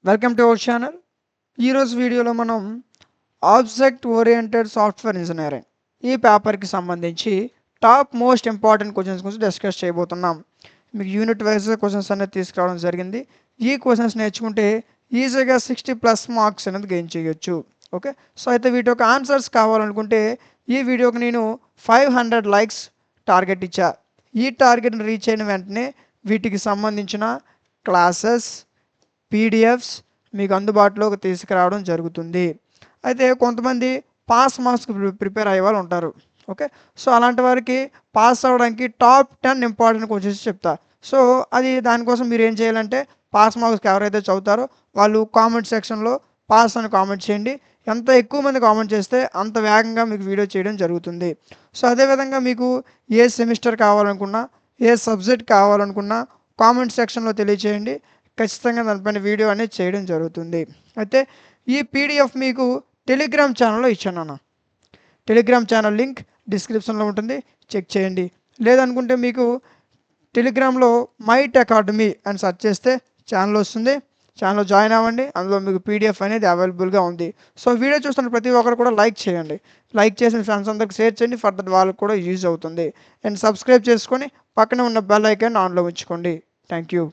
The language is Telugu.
Welcome to our channel. ఈరోజు వీడియోలో మనం ఆబ్జెక్ట్ ఓరియంటెడ్ సాఫ్ట్వేర్ ఇంజనీరింగ్ ఈ పేపర్కి సంబంధించి టాప్ మోస్ట్ ఇంపార్టెంట్ క్వశ్చన్స్ గురించి డిస్కస్ చేయబోతున్నాం. మీకు యూనిట్ వైజ్ క్వశ్చన్స్ అనేది తీసుకురావడం జరిగింది. ఈ క్వశ్చన్స్ నేర్చుకుంటే ఈజీగా 60+ మార్క్స్ అనేది గెయిన్ చేయొచ్చు. ఓకే, సో అయితే వీటి యొక్క ఆన్సర్స్ కావాలనుకుంటే ఈ వీడియోకి నేను 500 లైక్స్ టార్గెట్ ఇచ్చా. ఈ టార్గెట్ని రీచ్ అయిన వెంటనే వీటికి సంబంధించిన క్లాసెస్, పీడిఎఫ్స్ మీకు అందుబాటులోకి తీసుకురావడం జరుగుతుంది. అయితే కొంతమంది పాస్ మార్క్స్కి ప్రిపేర్ అయ్యే వాళ్ళు ఉంటారు. ఓకే, సో అలాంటి వారికి పాస్ అవ్వడానికి టాప్ 10 ఇంపార్టెంట్ క్వశ్చన్స్ చెప్తా. సో అది దానికోసం మీరు ఏం చేయాలంటే పాస్ మార్క్స్కి ఎవరైతే చదువుతారో వాళ్ళు కామెంట్ సెక్షన్లో పాస్ అని కామెంట్ చేయండి. ఎంత ఎక్కువ మంది కామెంట్ చేస్తే అంత వేగంగా మీకు వీడియో చేయడం జరుగుతుంది. సో అదేవిధంగా మీకు ఏ సెమిస్టర్ కావాలనుకున్నా, ఏ సబ్జెక్ట్ కావాలనుకున్నా కామెంట్ సెక్షన్లో తెలియచేయండి. ఖచ్చితంగా దానిపైన వీడియో అనేది చేయడం జరుగుతుంది. అయితే ఈ పీడిఎఫ్ మీకు టెలిగ్రామ్ ఛానల్లో ఇచ్చాను అన్న. టెలిగ్రామ్ ఛానల్ లింక్ డిస్క్రిప్షన్లో ఉంటుంది, చెక్ చేయండి. లేదనుకుంటే మీకు టెలిగ్రామ్లో మైట్ అకాడమీ అని సెర్చ్ చేస్తే ఛానల్ వస్తుంది. ఛానల్లో జాయిన్ అవ్వండి, అందులో మీకు పీడిఎఫ్ అనేది అవైలబుల్గా ఉంది. సో వీడియో చూస్తున్న ప్రతి ఒక్కరు కూడా లైక్ చేయండి. లైక్ చేసిన ఫ్రెండ్స్ అందరికి షేర్ చేయండి, ఫర్దర్ వాళ్ళకి కూడా యూజ్ అవుతుంది. అండ్ సబ్స్క్రైబ్ చేసుకొని పక్కనే ఉన్న బెల్ ఐకాన్ ఆన్లో ఉంచుకోండి. Thank you.